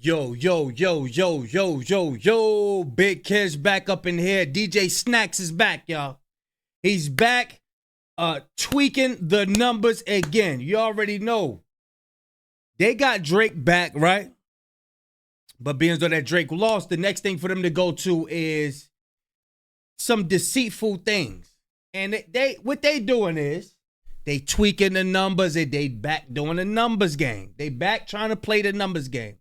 Yo, yo, yo, yo, yo, yo, yo. Big Kish back up in here. DJ Snacks is back, y'all. He's back tweaking the numbers again. You already know. They got Drake back, right? But being as though that Drake lost, the next thing for them to go to is some deceitful things. And what they doing is they tweaking the numbers and they back doing the numbers game. They back trying to play the numbers game.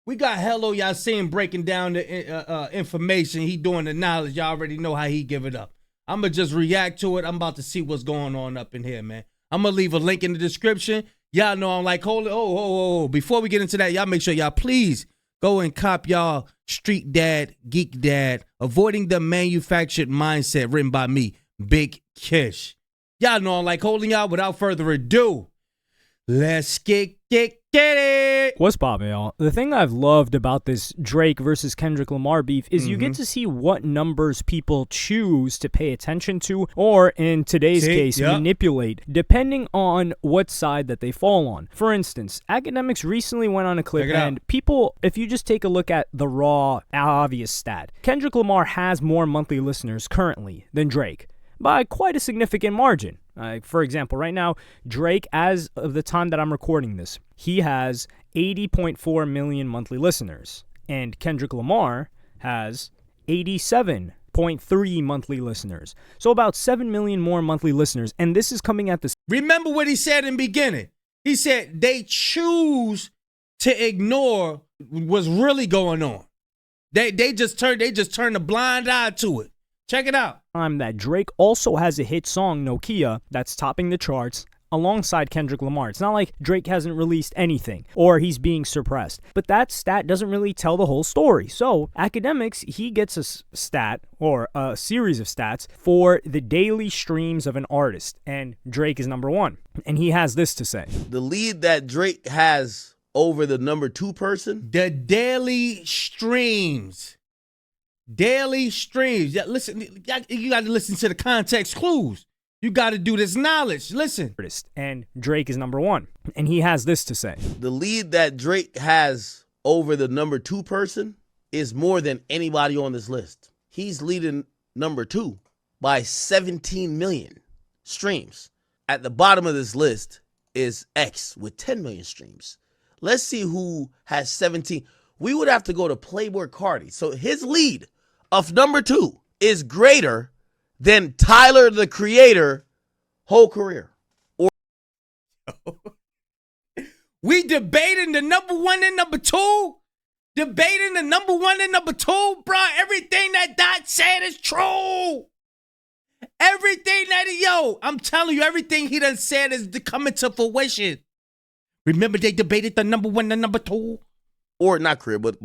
We got Hello Yasin breaking down the information. He doing the knowledge. Y'all already know how he give it up. I'm going to just react to it. I'm about to see what's going on up in here, man. I'm going to leave a link in the description. Y'all know I'm like, hold it. Oh. Before we get into that, y'all make sure y'all please go and cop y'all Street Dad, Geek Dad, Avoiding the Manufactured Mindset, written by me, Big Kish. Y'all know I'm like holding y'all. Without further ado, let's get it. What's poppin', y'all? The thing I've loved about this Drake versus Kendrick Lamar beef is you get to see what numbers people choose to pay attention to, or in today's case, manipulate, depending on what side that they fall on. For instance, Akademiks recently went on a clip, and people, if you just take a look at the raw, obvious stat, Kendrick Lamar has more monthly listeners currently than Drake, by quite a significant margin. For example, right now, Drake, as of the time that I'm recording this, he has 80.4 million monthly listeners, and Kendrick Lamar has 87.3 monthly listeners. So about 7 million more monthly listeners, and this is coming at this. Remember what he said in the beginning. He said they choose to ignore what's really going on. They just turn a blind eye to it. Check it out. That Drake also has a hit song, Nokia, that's topping the charts alongside Kendrick Lamar. It's not like Drake hasn't released anything or he's being suppressed. But that stat doesn't really tell the whole story. So Akademiks, he gets a stat or a series of stats for the daily streams of an artist. And Drake is number one. And he has this to say. The lead that Drake has over the number two person. The daily streams. Daily streams. Yeah, listen, you got to listen to the context clues. You got to do this knowledge. Listen. And Drake is number one. And he has this to say. The lead that Drake has over the number two person is more than anybody on this list. He's leading number two by 17 million streams. At the bottom of this list is X with 10 million streams. Let's see who has 17. We would have to go to Playboy Cardi. So his lead of number two is greater than Tyler, the Creator, whole career. We debating the number one and number two? Debating the number one and number two? Bro, everything that Dot said is true. Everything that I'm telling you, everything he done said is coming to fruition. Remember they debated the number one and number two? Or not career, but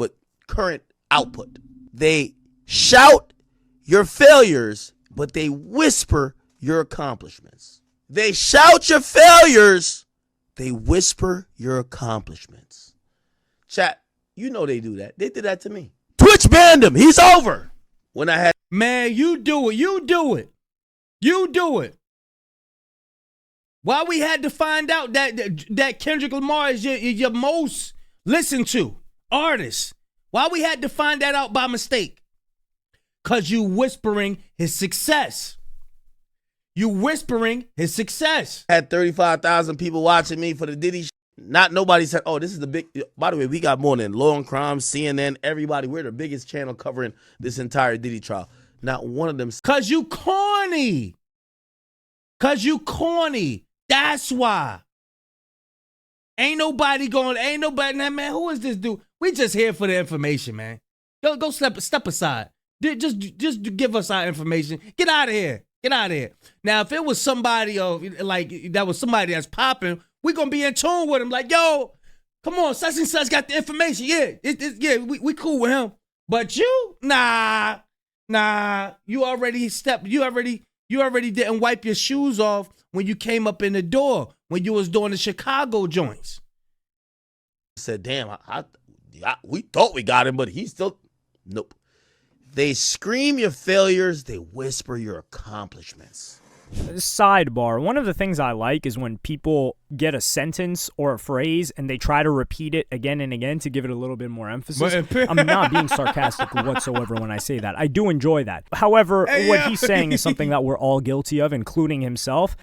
current output. They shout your failures, but they whisper your accomplishments. They shout your failures, they whisper your accomplishments. Chat, you know they do that. They did that to me. Twitch banned him. He's over. When I had... Man, you do it. You do it. You do it. Why we had to find out that Kendrick Lamar is your most listened to artist? Why we had to find that out by mistake? Because you whispering his success. You whispering his success. Had 35,000 people watching me for the Diddy. Not nobody said, oh, this is the big. By the way, we got more than Law and Crime, CNN, everybody. We're the biggest channel covering this entire Diddy trial. Not one of them. Because you corny. Because you corny. That's why. Ain't nobody, man, who is this dude? We just here for the information, man. Go step aside. Just give us our information. Get out of here. Get out of here. Now, if it was somebody that's popping, we gonna be in tune with him. Like, yo, come on, such and such got the information. Yeah, we cool with him. But you, nah. You already didn't wipe your shoes off when you came up in the door when you was doing the Chicago joints. Said, damn, we thought we got him, but he's still, nope. They scream your failures, they whisper your accomplishments. Sidebar, one of the things I like is when people get a sentence or a phrase and they try to repeat it again and again to give it a little bit more emphasis. I'm not being sarcastic whatsoever when I say that. I do enjoy that. However, what he's saying is something that we're all guilty of, including himself.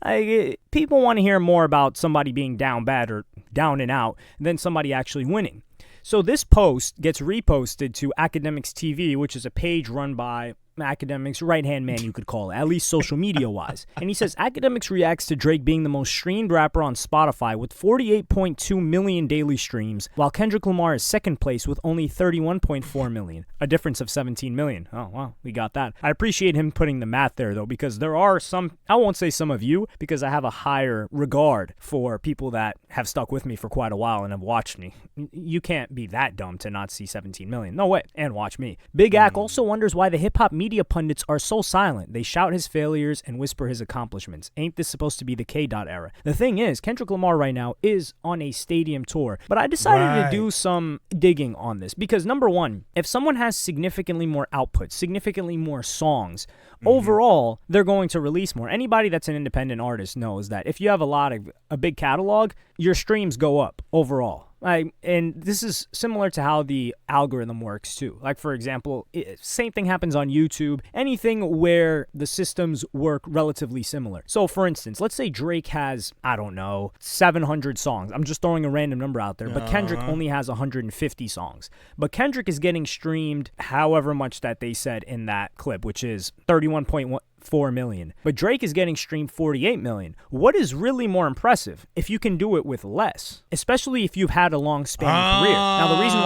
People want to hear more about somebody being down bad or down and out than somebody actually winning. So this post gets reposted to Akademiks TV, which is a page run by Akademiks' right-hand man, you could call it, at least social media-wise. And he says, Akademiks reacts to Drake being the most streamed rapper on Spotify with 48.2 million daily streams, while Kendrick Lamar is second place with only 31.4 million, a difference of 17 million. Oh, wow, we got that. I appreciate him putting the math there, though, because there are some, I won't say some of you, because I have a higher regard for people that have stuck with me for quite a while and have watched me. You can't be that dumb to not see 17 million. No way. And watch me. Big Ak also wonders why the hip-hop media pundits are so silent. They shout his failures and whisper his accomplishments. Ain't this supposed to be the K-Dot era? The thing is, Kendrick Lamar right now is on a stadium tour, but I decided to do some digging on this because, number one, if someone has significantly more output, significantly more songs, overall, they're going to release more. Anybody that's an independent artist knows that if you have a big catalog, your streams go up overall. And this is similar to how the algorithm works too. Like, for example, same thing happens on YouTube, anything where the systems work relatively similar. So, for instance, let's say Drake has, I don't know, 700 songs. I'm just throwing a random number out there, but Kendrick only has 150 songs. But Kendrick is getting streamed however much that they said in that clip, which is 31.4 million. But Drake is getting streamed 48 million. What is really more impressive if you can do it with less, especially if you've had a long spanning career. Now, the reason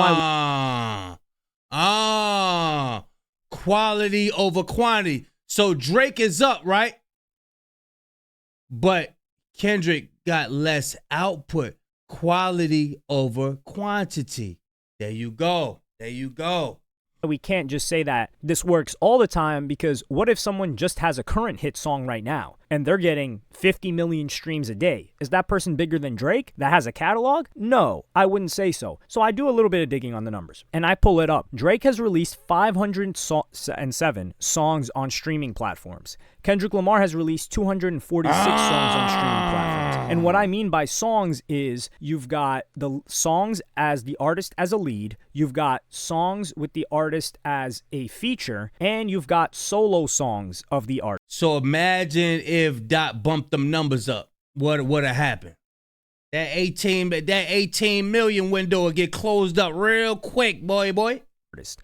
why quality over quantity. So Drake is up, right? But Kendrick got less output. Quality over quantity. There you go. There you go. We can't just say that this works all the time, because what if someone just has a current hit song right now and they're getting 50 million streams a day? Is that person bigger than Drake that has a catalog? No, I wouldn't say so. So I do a little bit of digging on the numbers and I pull it up. Drake has released 507 songs on streaming platforms. Kendrick Lamar has released 246 songs on streaming platforms. And what I mean by songs is you've got the songs as the artist as a lead, you've got songs with the artist as a feature, and you've got solo songs of the artist. So imagine if Dot bumped them numbers up. What would have happened? That 18 million window will get closed up real quick, boy.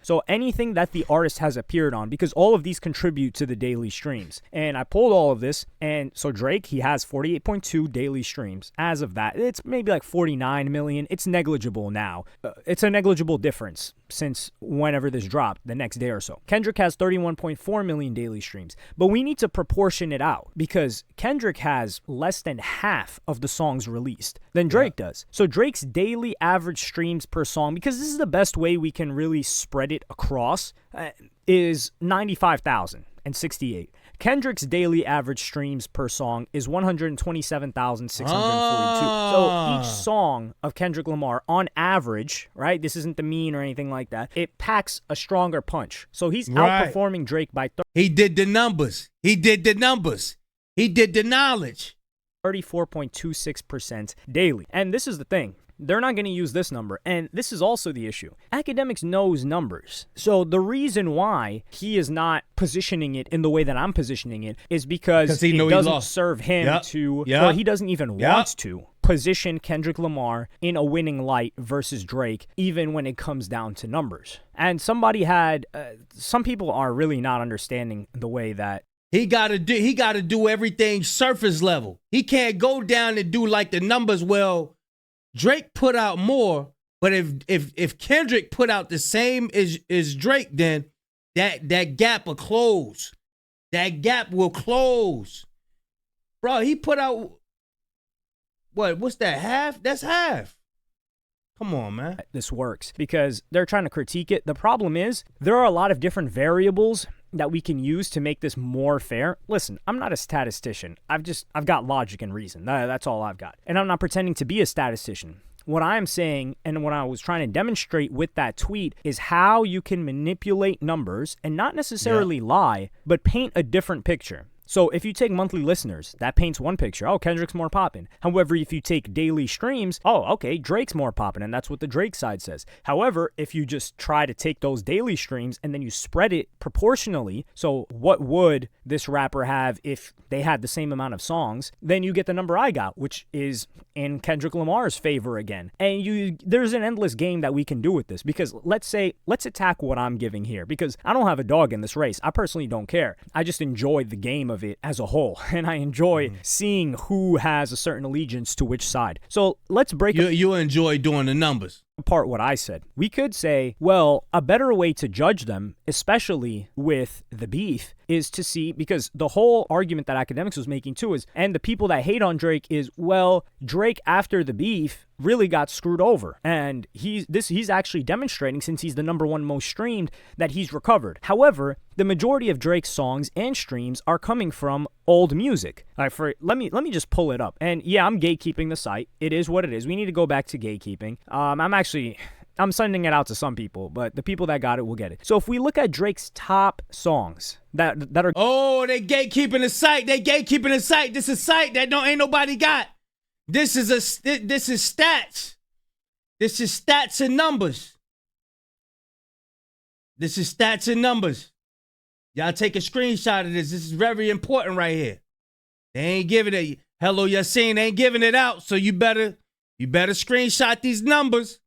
So anything that the artist has appeared on, because all of these contribute to the daily streams. And I pulled all of this, and so Drake, he has 48.2 daily streams. As of that, it's maybe like 49 million. It's negligible now. It's a negligible difference since whenever this dropped, the next day or so. Kendrick has 31.4 million daily streams. But we need to proportion it out, because Kendrick has less than half of the songs released than Drake does. So Drake's daily average streams per song, because this is the best way we can really spread it across, is 95,068. Kendrick's daily average streams per song is 127,642. So each song of Kendrick Lamar, on average, right? This isn't the mean or anything like that. It packs a stronger punch. So he's outperforming Drake by He did the numbers. He did the knowledge. 34.26% daily. And this is the thing. They're not going to use this number. And this is also the issue. Akademiks knows numbers. So the reason why he is not positioning it in the way that I'm positioning it is because it doesn't serve him to, or he doesn't even want to position Kendrick Lamar in a winning light versus Drake, even when it comes down to numbers. And some people are really not understanding the way that He gotta do everything surface level. He can't go down and do like the numbers. Well, Drake put out more, but if Kendrick put out the same as Drake, then that gap will close. That gap will close. Bro, he put out what's that? Half? That's half. Come on, man. This works because they're trying to critique it. The problem is there are a lot of different variables that we can use to make this more fair. Listen, I'm not a statistician. I've got logic and reason. That's all I've got. And I'm not pretending to be a statistician. What I'm saying, and what I was trying to demonstrate with that tweet, is how you can manipulate numbers and not necessarily lie, but paint a different picture. So if you take monthly listeners, that paints one picture. Oh, Kendrick's more poppin'. However, if you take daily streams, oh, okay, Drake's more poppin', and that's what the Drake side says. However, if you just try to take those daily streams and then you spread it proportionally, so what would this rapper have if they had the same amount of songs, then you get the number I got, which is in Kendrick Lamar's favor again. And there's an endless game that we can do with this, because let's attack what I'm giving here, because I don't have a dog in this race. I personally don't care. I just enjoy the game of it as a whole, and I enjoy seeing who has a certain allegiance to which side. So let's break You enjoy doing the numbers. apart what I said. We could say, well, a better way to judge them, especially with the beef, is to see, because the whole argument that Akademiks was making too is, and the people that hate on Drake is, well, Drake after the beef really got screwed over, and he's actually demonstrating, since he's the number one most streamed, that he's recovered. However, the majority of Drake's songs and streams are coming from old music. All right, let me just pull it up. And yeah, I'm gatekeeping the site. It is what it is. We need to go back to gatekeeping. I'm sending it out to some people, but the people that got it will get it. So if we look at Drake's top songs that are... Oh, they gatekeeping the site. They gatekeeping the site. This is a site that ain't nobody got. This is stats. This is stats and numbers. This is stats and numbers. Y'all take a screenshot of this. This is very important right here. They ain't giving it. Hello Yassine ain't giving it out. So you better screenshot these numbers.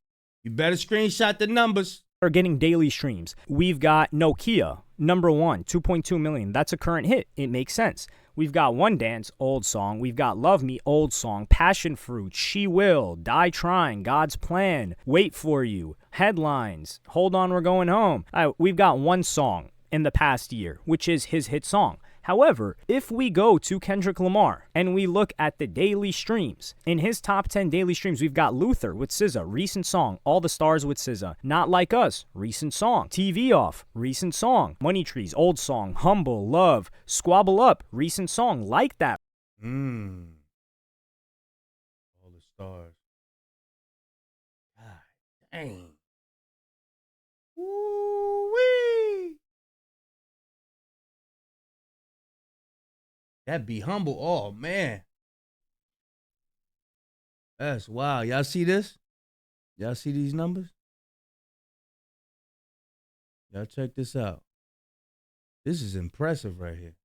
You better screenshot the numbers. Are getting daily streams. We've got Nokia, number one, 2.2 million. That's a current hit. It makes sense. We've got One Dance, old song. We've got Love Me, old song. Passion Fruit, She Will, Die Trying, God's Plan, Wait For You, Headlines, Hold On, We're Going Home. We've got one song in the past year, which is his hit song. However, if we go to Kendrick Lamar and we look at the daily streams, in his top 10 daily streams, we've got Luther with SZA, recent song. All the Stars with SZA. Not Like Us, recent song. TV Off, recent song. Money Trees, old song. Humble, Love, Squabble Up, recent song. Like That. All the stars. God dang. Woo-wee. That Be Humble. Oh, man. That's wild. Y'all see this? Y'all see these numbers? Y'all check this out. This is impressive right here.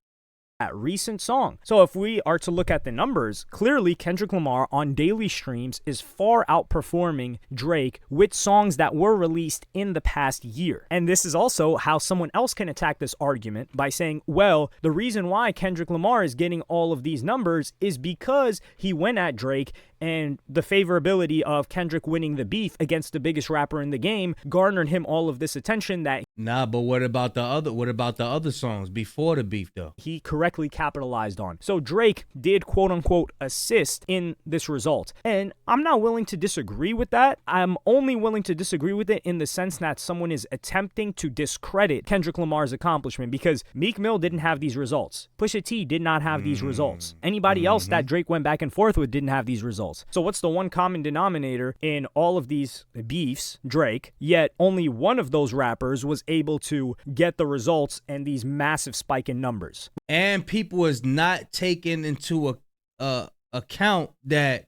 That recent song. So if we are to look at the numbers, clearly Kendrick Lamar on daily streams is far outperforming Drake with songs that were released in the past year. And this is also how someone else can attack this argument by saying, well, the reason why Kendrick Lamar is getting all of these numbers is because he went at Drake, and the favorability of Kendrick winning the beef against the biggest rapper in the game garnered him all of this attention that... Nah, but what about the other songs before the beef, though? He correctly capitalized on. So Drake did, quote-unquote, assist in this result. And I'm not willing to disagree with that. I'm only willing to disagree with it in the sense that someone is attempting to discredit Kendrick Lamar's accomplishment, because Meek Mill didn't have these results. Pusha T did not have these results. Anybody else that Drake went back and forth with didn't have these results. So what's the one common denominator in all of these beefs? Drake. Yet only one of those rappers was able to get the results and these massive spike in numbers. And people is not taking into account that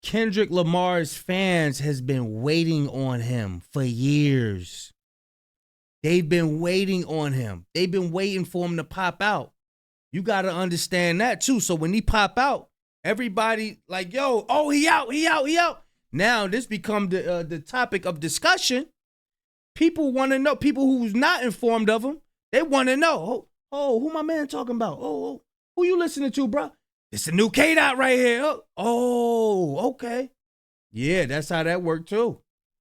Kendrick Lamar's fans has been waiting on him for years. They've been waiting on him. They've been waiting for him to pop out. You got to understand that too. So when he pop out, everybody like, yo, oh, he out. Now this become the topic of discussion. People want to know, people who's not informed of him, they want to know, oh, who my man talking about? Oh, who you listening to, bro? It's a new K-Dot right here. Oh, okay. Yeah, that's how that worked too.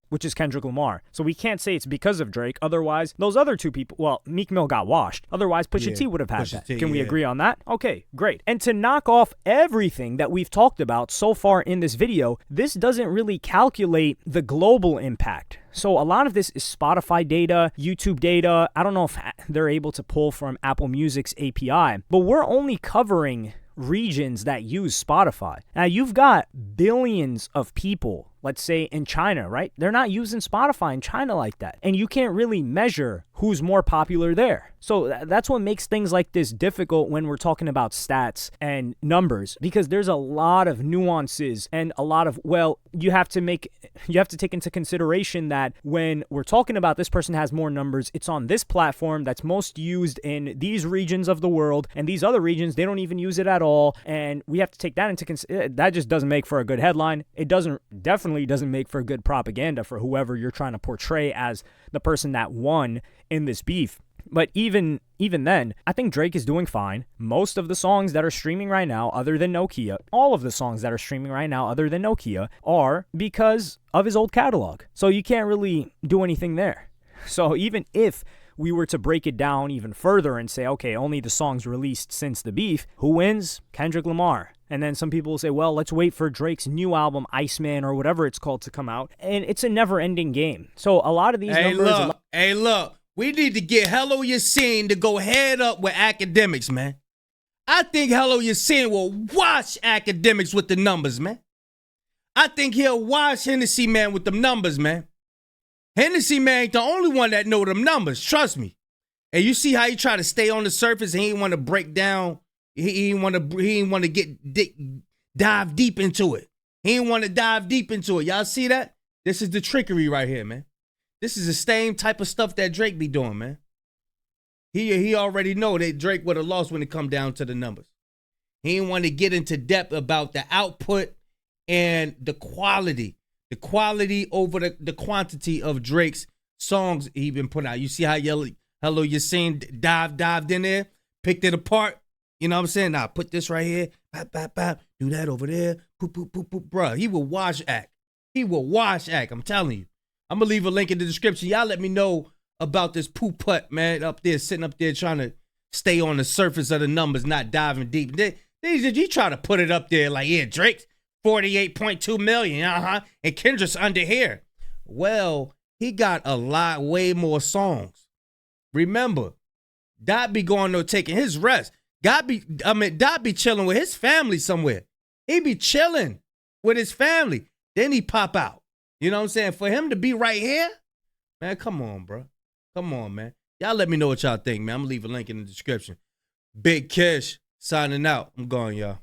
Which is Kendrick Lamar. So we can't say it's because of Drake. Otherwise, those other two people, well, Meek Mill got washed. Otherwise, Pusha T would have had that. Can we agree on that? Okay, great. And to knock off everything that we've talked about so far in this video, this doesn't really calculate the global impact. So a lot of this is Spotify data, YouTube data. I don't know if they're able to pull from Apple Music's API, but we're only covering regions that use Spotify. Now, you've got billions of people let's say in China, right? They're not using Spotify in China like that. And you can't really measure who's more popular there. So that's what makes things like this difficult when we're talking about stats and numbers, because there's a lot of nuances and a lot of, well, you have to take into consideration that when we're talking about this person has more numbers, it's on this platform that's most used in these regions of the world, and these other regions, they don't even use it at all. And we have to take that into consideration. That just doesn't make for a good headline. It definitely doesn't make for good propaganda for whoever you're trying to portray as the person that won in this beef. But even then, I think Drake is doing fine. Most of the songs that are streaming right now, other than Nokia, all of the songs that are streaming right now, other than Nokia, are because of his old catalog. So you can't really do anything there. So even if we were to break it down even further and say, okay, only the songs released since the beef, who wins? Kendrick Lamar. And then some people will say, well, let's wait for Drake's new album, Iceman, or whatever it's called, to come out. And it's a never-ending game. So a lot of these numbers... Look. We need to get Hello Yassine to go head up with Akademiks, man. I think Hello Yassine will wash Akademiks with the numbers, man. I think he'll wash Hennessy Man with them numbers, man. Hennessy Man ain't the only one that know them numbers, trust me. And you see how he try to stay on the surface and he ain't want to break down. He ain't want to dive deep into it. He ain't want to dive deep into it. Y'all see that? This is the trickery right here, man. This is the same type of stuff that Drake be doing, man. He already know that Drake would have lost when it come down to the numbers. He didn't want to get into depth about the output and the quality. The quality over the quantity of Drake's songs he been putting out. You see how Hello Yassine dived in there, picked it apart. You know what I'm saying? Now put this right here, do that over there, poop, bruh. He will wash act. I'm telling you. I'm going to leave a link in the description. Y'all let me know about this poo putt, man, up there, sitting up there trying to stay on the surface of the numbers, not diving deep. You try to put it up there like, yeah, Drake's 48.2 million, and Kendrick's under here. Well, he got way more songs. Remember, Dot be going there taking his rest. Dot be chilling with his family somewhere. He be chilling with his family. Then he pop out. You know what I'm saying? For him to be right here, man, come on, bro. Come on, man. Y'all let me know what y'all think, man. I'm going to leave a link in the description. Big Kish signing out. I'm going, y'all.